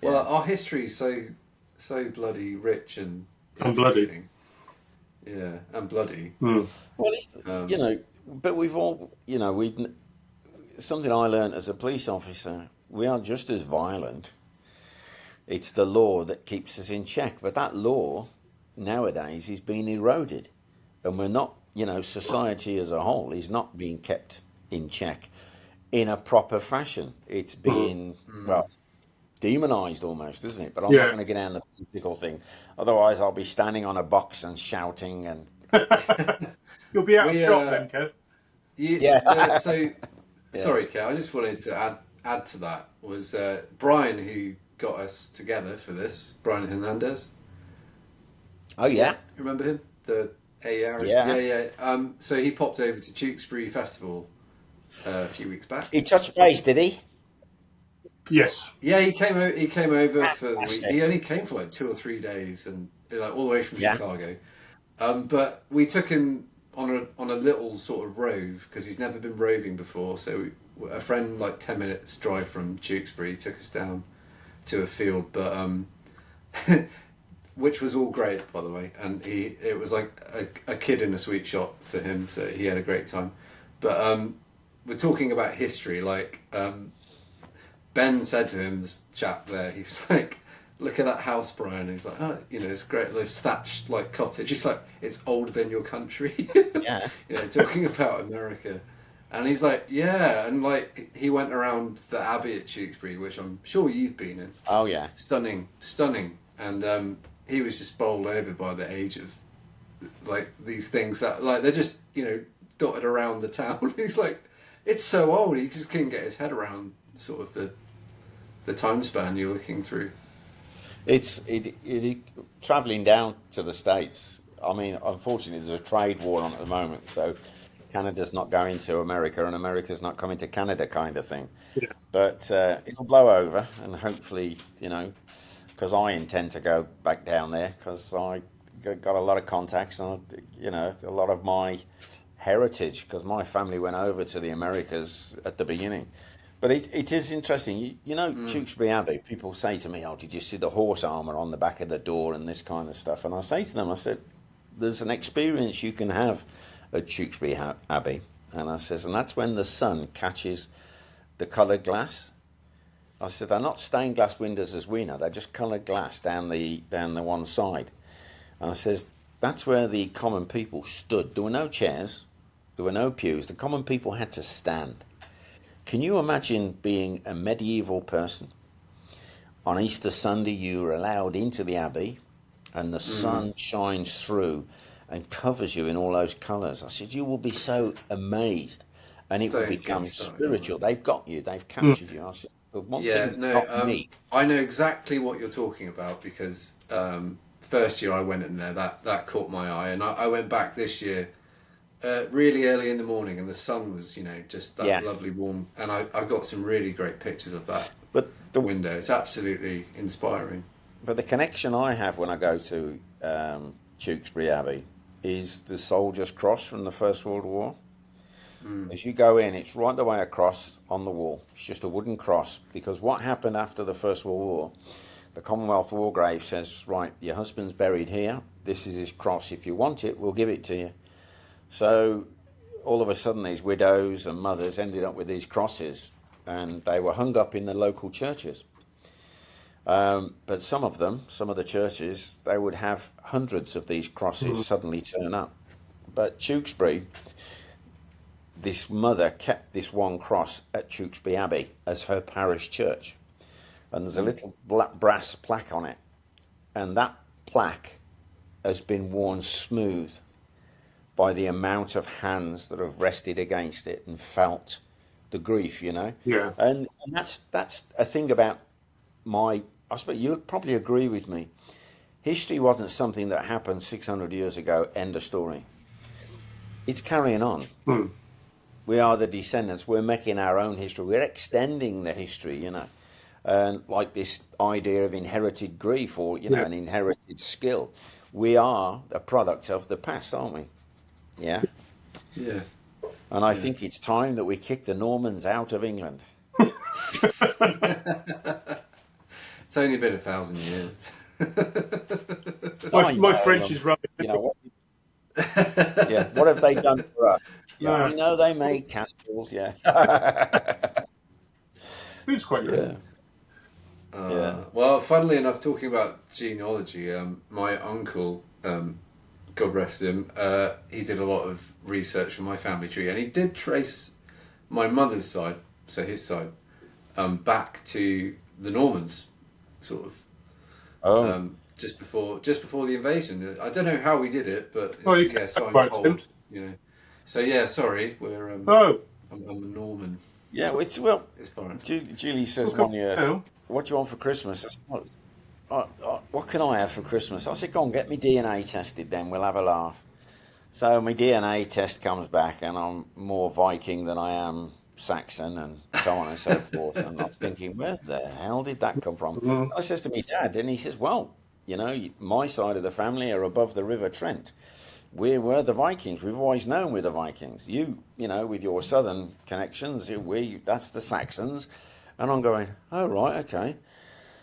Well, our history is so bloody rich and bloody. Yeah, and bloody. Well, it's, you know, but we've all, you know, something I learned as a police officer, we are just as violent. It's the law that keeps us in check. But that law, nowadays, is being eroded. And we're not, you know, society as a whole is not being kept in check in a proper fashion. It's being, well, demonised almost, isn't it? But I'm not going to get down the political thing. Otherwise, I'll be standing on a box and shouting and... You'll be out of shot then, Kev. Sorry, Kev, I just wanted to add to that was Brian, who got us together for this, Brian Hernandez. Oh, yeah? Remember him? The AR? Yeah. So he popped over to Tewkesbury Festival a few weeks back. He touched base, did he? Yes. Yeah, he came over for the week. He only came for like 2 or 3 days, and like all the way from Chicago. But we took him on a little sort of rove because he's never been roving before. So a friend, like 10 minutes drive from Tewkesbury, took us down to a field, but which was all great, by the way. And it was like a kid in a sweet shop for him, so he had a great time. But we're talking about history. Like Ben said to him, this chap there, he's like, "Look at that house, Brian." And he's like, "Oh, it's great. This thatched like cottage." He's like, "It's older than your country." Yeah. Talking about America. And he's like, "Yeah," and like he went around the Abbey at Tewkesbury, which I'm sure you've been in. Oh yeah. Stunning. And he was just bowled over by the age of like these things that like they're just dotted around the town. He's like, it's so old. He just couldn't get his head around sort of the time span you're looking through. It's traveling down to the States. I mean, unfortunately, there's a trade war on at the moment, so Canada's not going to America, and America's not coming to Canada, kind of thing. Yeah. But it'll blow over, and hopefully, because I intend to go back down there because I got a lot of contacts and a lot of my heritage, because my family went over to the Americas at the beginning. But it is interesting. Tewkesbury Abbey, people say to me, "Oh, did you see the horse armour on the back of the door and this kind of stuff?" And I say to them, I said, "There's an experience you can have at Tewkesbury Abbey." And I says, "And that's when the sun catches the coloured glass." I said, "They're not stained glass windows as we know, they're just coloured glass down the one side." And I says, "That's where the common people stood. There were no chairs, there were no pews, the common people had to stand." Can you imagine being a medieval person? On Easter Sunday, you were allowed into the Abbey, and the sun shines through and covers you in all those colours. I said, you will be so amazed, and it will become spiritual. They've got you, they've captured you. I said, but one thing's got me. I know exactly what you're talking about because first year I went in there, that caught my eye, and I went back this year really early in the morning, and the sun was, just that lovely warm, and I got some really great pictures of that. But the window, it's absolutely inspiring. But the connection I have when I go to Tewkesbury Abbey is the Soldier's Cross from the First World War. As you go in, it's right the way across on the wall. It's just a wooden cross, because what happened after the First World War, the Commonwealth War Grave says, right, your husband's buried here, this is his cross, if you want it, we'll give it to you. So all of a sudden these widows and mothers ended up with these crosses, and they were hung up in the local churches. But some of the churches, they would have hundreds of these crosses suddenly turn up. But Tewkesbury, this mother kept this one cross at Tewkesbury Abbey as her parish church. And there's a little black brass plaque on it. And that plaque has been worn smooth by the amount of hands that have rested against it and felt the grief, Yeah. And that's a thing about I suppose you'd probably agree with me. History wasn't something that happened 600 years ago, end of story. It's carrying on. We are the descendants. We're making our own history. We're extending the history, And like this idea of inherited grief or, an inherited skill. We are a product of the past, aren't we? Yeah. Yeah. And I think it's time that we kick the Normans out of England. It's only been 1,000 years. My French is rubbish. What have they done for us? Yeah, No. they made castles. Yeah. It's quite good. Well, funnily enough, talking about genealogy, my uncle, God rest him, he did a lot of research for my family tree, and he did trace my mother's side, so his side, back to the Normans, sort of. Just before the invasion. I don't know how we did it, but so I'm told. So sorry, we're. I'm a Norman. Yeah, it's fine. Julie says one year, "What do you want for Christmas?" I said, what can I have for Christmas? I said, "Go and get me DNA tested, then we'll have a laugh." So my DNA test comes back, and I'm more Viking than I am Saxon, and so on and so forth. And I'm thinking, where the hell did that come from? I says to my dad, and he says, "Well, my side of the family are above the River Trent." we're the Vikings. We've always known we're the Vikings. You know, with your southern connections, that's the Saxons. And I'm going, oh, right, okay.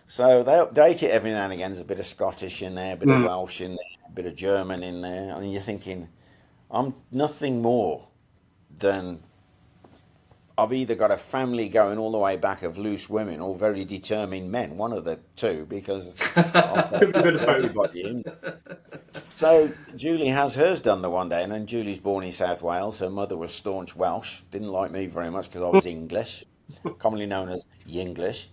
So they update it every now and again. There's a bit of Scottish in there, a bit of Welsh in there, a bit of German in there. And you're thinking, I'm nothing more than I've either got a family going all the way back of loose women or very determined men, one of the two, because I've got everybody in. So Julie has hers done the one day, and then Julie's born in South Wales. Her mother was staunch Welsh, didn't like me very much because I was English, commonly known as Yinglish.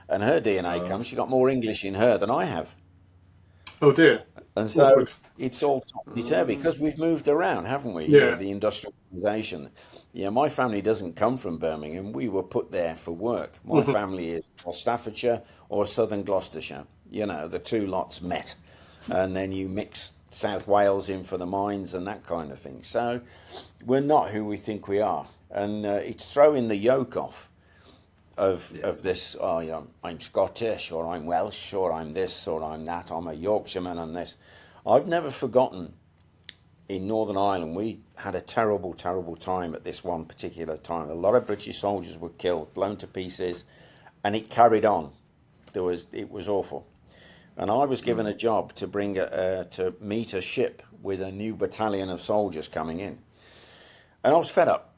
And her DNA comes, she got more English in her than I have. Oh dear. And so it's all topsy-turvy because we've moved around, haven't we? Yeah. The industrialisation. Yeah, my family doesn't come from Birmingham. We were put there for work. My family is or Staffordshire or southern Gloucestershire. You know, the two lots met. And then you mix South Wales in for the mines and that kind of thing. So we're not who we think we are. And it's throwing the yoke off of this, I'm Scottish or I'm Welsh or I'm this or I'm that. I'm a Yorkshireman and this. I've never forgotten in Northern Ireland, we had a terrible, terrible time at this one particular time. A lot of British soldiers were killed, blown to pieces, and it carried on. It was awful. And I was given a job to to meet a ship with a new battalion of soldiers coming in. And I was fed up.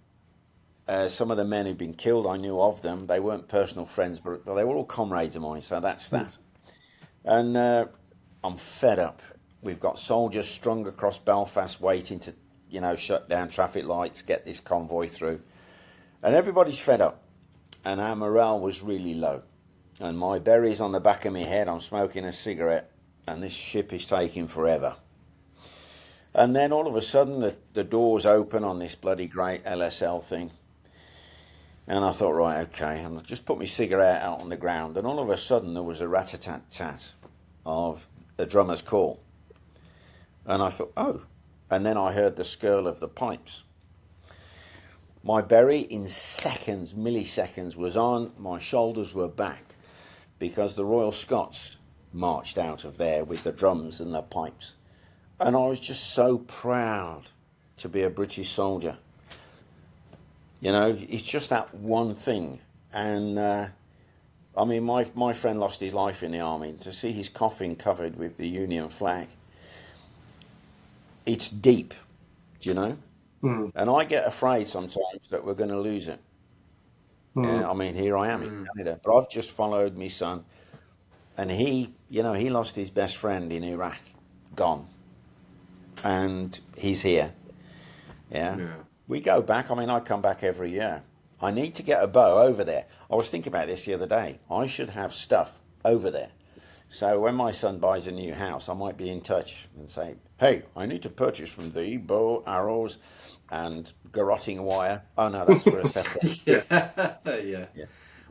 Some of the men who'd been killed, I knew of them. They weren't personal friends, but they were all comrades of mine, so that's that. And I'm fed up. We've got soldiers strung across Belfast waiting to, shut down traffic lights, get this convoy through. And everybody's fed up. And our morale was really low. And my berries on the back of my head, I'm smoking a cigarette, and this ship is taking forever. And then all of a sudden, the doors open on this bloody great LSL thing. And I thought, right, okay. And I just put my cigarette out on the ground. And all of a sudden, there was a rat-a-tat-tat of the drummer's call. And I thought, oh. And then I heard the skirl of the pipes. My berry in seconds, milliseconds, was on. My shoulders were back because the Royal Scots marched out of there with the drums and the pipes. And I was just so proud to be a British soldier. It's just that one thing. And, my friend lost his life in the army. To see his coffin covered with the Union flag, it's deep, do you know? And I get afraid sometimes that we're going to lose it. Here I am in Canada, but I've just followed my son, and he lost his best friend in Iraq, gone, and he's here. Yeah. We go back. I come back every year. I need to get a bow over there. I was thinking about this the other day. I should have stuff over there. So when my son buys a new house, I might be in touch and say, hey, I need to purchase from thee bow, arrows, and garroting wire. Oh, no, that's for a separate... Yeah.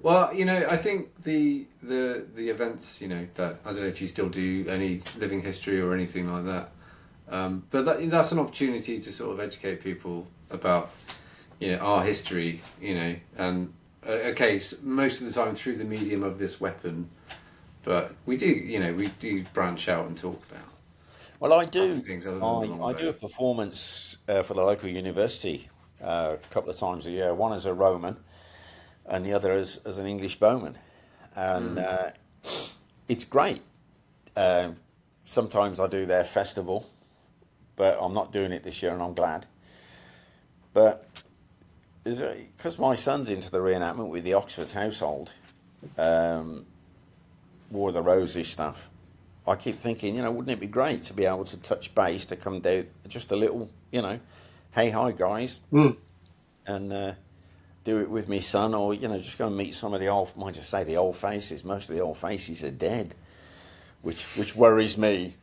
Well, I think the events, that, I don't know if you still do any living history or anything like that, but that's an opportunity to sort of educate people about, our history, and, most of the time through the medium of this weapon, but we do branch out and talk about. Well, I do. Things other than I do a performance for the local university a couple of times a year. One as a Roman, and the other as an English bowman, and it's great. Sometimes I do their festival, but I'm not doing it this year, and I'm glad. But because my son's into the reenactment with the Oxford household, War of the Roses stuff, I keep thinking, wouldn't it be great to be able to touch base, to come down just a little, hey, hi, guys, and do it with my son, or, just go and meet some of the old, might just say the old faces. Most of the old faces are dead, which worries me,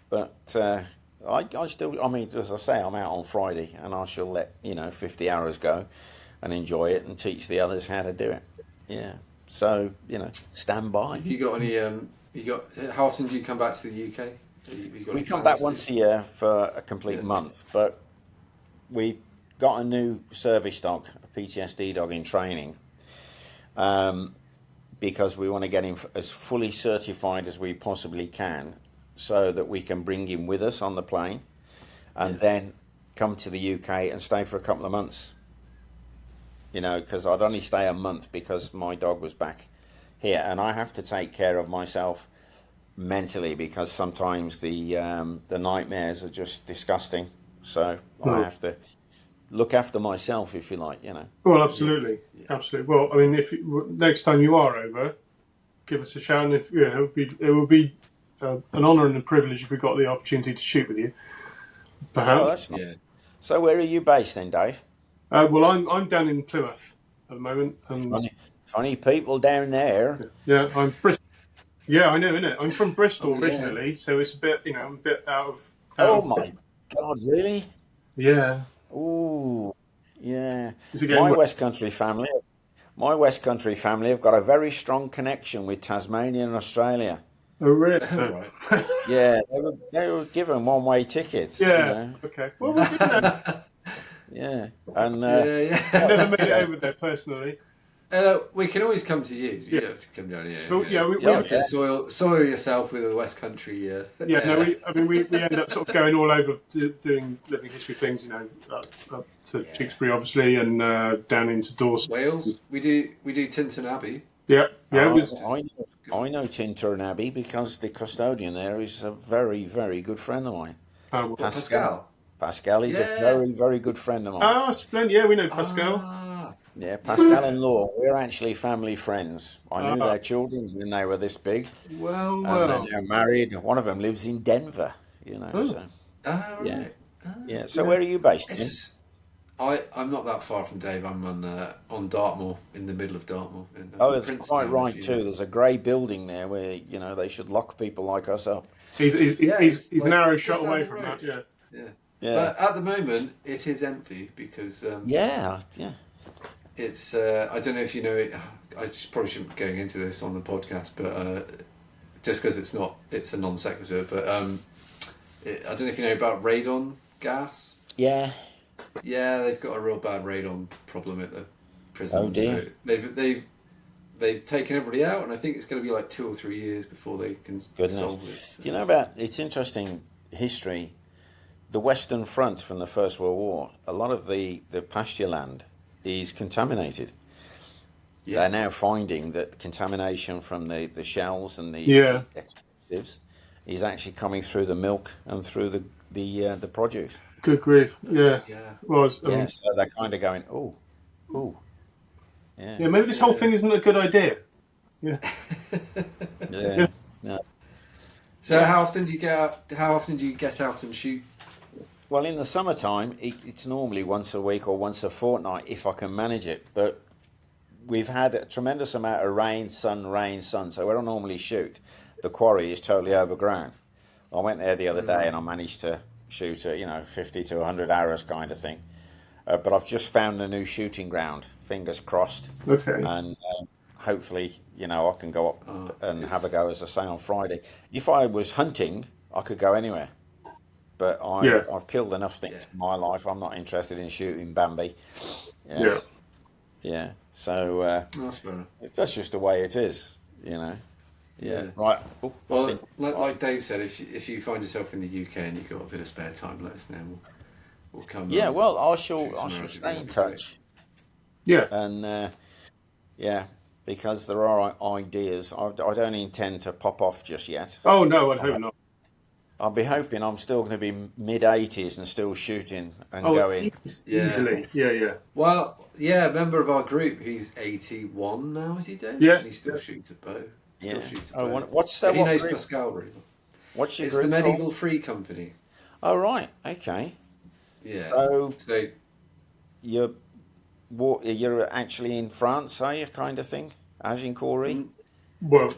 But I still, as I say, I'm out on Friday, and I shall let, 50 hours go and enjoy it and teach the others how to do it. Yeah. So, stand by. Have you got any... how often do you come back to the UK? We come back once a year for a complete month, but we got a new service dog, a PTSD dog in training, because we want to get him as fully certified as we possibly can so that we can bring him with us on the plane and then come to the UK and stay for a couple of months. Because I'd only stay a month because my dog was back here, and I have to take care of myself mentally because sometimes the nightmares are just disgusting. So I have to look after myself, if you like. Well, absolutely, absolutely. Well, I mean, if next time you are over, give us a shout, and if it would be an honour and a privilege if we got the opportunity to shoot with you. Perhaps. Oh, that's nice. So where are you based then, Dave? Well, I'm down in Plymouth at the moment. Funny people down there. Yeah, I'm Bristol. Yeah, I know, innit? I'm from Bristol originally, so it's a bit, I'm a bit out of. My God, really? Yeah. Ooh, yeah. My West Country family have got a very strong connection with Tasmania and Australia. Oh, really? Right. Yeah, they were given one-way tickets. Yeah. Okay. Well, yeah, and I never made it over there personally. We can always come to you. You don't have to come down here. But, we have to soil yourself with a West Country. We end up sort of going all over doing living history things. Up to Tewkesbury, obviously, and down into Dorset. Wales. We do Tintern Abbey. Yeah. I know Tintern Abbey because the custodian there is a very, very good friend of mine. Pascal. Pascal is a very, very good friend of mine. Ah, splendid. Yeah, we know Pascal. Yeah, Pascal and Laura, we're actually family friends. I knew their children when they were this big. Well. And they're married. One of them lives in Denver, So. Right. Yeah. So where are you based in? I'm not that far from Dave. I'm on Dartmoor, in the middle of Dartmoor. That's quite right too. There's a grey building there where they should lock people like us up. He's narrow shot away from that. Yeah. But at the moment, it is empty because. It's I don't know if you know it. I probably shouldn't be going into this on the podcast, but just because it's a non sequitur. But I don't know if you know about radon gas. Yeah, they've got a real bad radon problem at the prison. Oh dear. So they've taken everybody out, and I think it's going to be like 2 or 3 years before they can solve it. So. It's interesting history. The Western Front from the First World War, a lot of the pasture land is contaminated. Yeah. They're now finding that contamination from the shells and the explosives is actually coming through the milk and through the produce. Good grief! Yeah. Well, so they're kind of going, ooh. Yeah, maybe this whole thing isn't a good idea. Yeah. No. So how often do you get out? How often do you get out and shoot? Well, in the summertime, it's normally once a week or once a fortnight if I can manage it. But we've had a tremendous amount of rain, sun, so we don't normally shoot. The quarry is totally overgrown. I went there the other day and I managed to shoot at 50 to 100 arrows kind of thing. But I've just found a new shooting ground. Fingers crossed. Okay. And hopefully, I can go up and have a go, as I say, on Friday. If I was hunting, I could go anywhere. But I've killed enough things in my life. I'm not interested in shooting Bambi. Yeah. So that's just the way it is, Yeah. Right. Oh, well, like Dave said, if you find yourself in the UK and you've got a bit of spare time, let us know. We'll come. Yeah. Well, I shall stay in touch. Yeah. And because there are ideas. I don't intend to pop off just yet. Oh no, I hope not. I'll be hoping I'm still going to be mid-80s and still shooting and going. Easily, yeah. Well, a member of our group, he's 81 now, is he, Dave? Yeah. And he still shoots a bow. Yeah. What's that? He knows Pascal really well. What's your group? It's the Medieval Free Company. Oh, right. Okay. Yeah. So you're actually in France, are you, kind of thing? Agincourt? Well,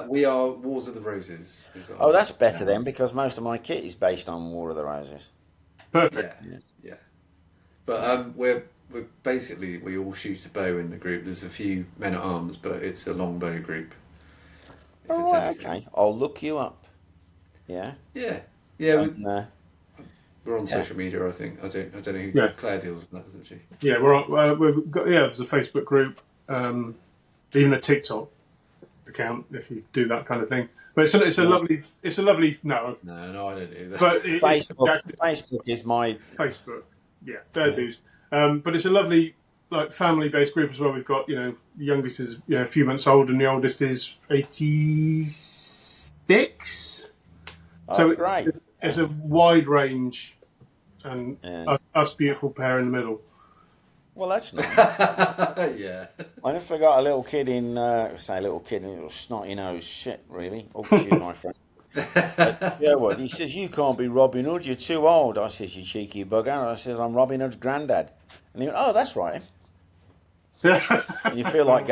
we are Wars of the Roses. That's better then, because most of my kit is based on War of the Roses. Perfect. Yeah. But we're basically, we all shoot a bow in the group. There's a few men at arms, but it's a longbow group. Okay. I'll look you up. Yeah. Yeah. We're on social media, I think. I don't know who Claire deals with that, doesn't she? Yeah, we've got there's a Facebook group, even a TikTok. account if you do that kind of thing. But it's a lovely no. No, I don't do that. But Facebook is my Facebook. Yeah, fair dues. But it's a lovely family-based group as well. We've got the youngest is a few months old, and the oldest is 86. So great. It's a wide range, and us beautiful pair in the middle. Well, that's nice. Yeah. I never forgot a little kid a little snotty nose shit, really. Oh, excuse my friend. But, yeah, what? He says, you can't be Robin Hood, you're too old. I says, you cheeky bugger. I says, I'm Robin Hood's granddad. And he went, oh, that's right. And you feel like,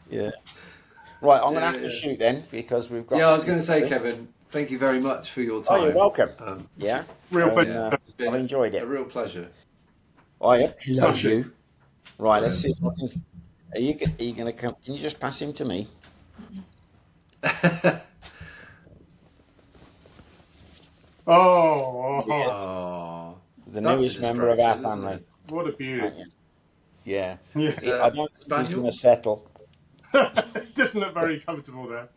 Yeah. Right, I'm going to have to shoot then, because we've got... Yeah, I was going to say, Kevin, thank you very much for your time. Oh, you're welcome. Real pleasure. I've enjoyed it. A real pleasure. Oh, yeah. Love you. Right, let's see if I can... Are you going to come... Can you just pass him to me? Oh. The newest member of our family. What a beauty. Yeah. Yes. I don't think he's going to settle. Doesn't look very comfortable there.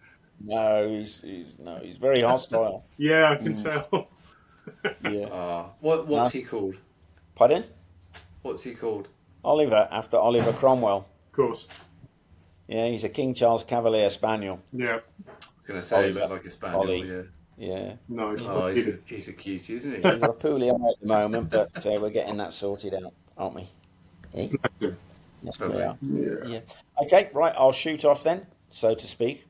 No, he's very hostile. Yeah, I can tell. Yeah. What's he called? Pardon? What's he called? Oliver, after Oliver Cromwell. Of course. Yeah, he's a King Charles Cavalier Spaniel. Yeah. I was going to say he looked like a spaniel. Ollie. Yeah. Nice. Oh, he's a cutie, isn't he? We've got a poolie on at the moment, but we're getting that sorted out, aren't we? Eh? Yes, we are. Yeah. Okay, right, I'll shoot off then, so to speak.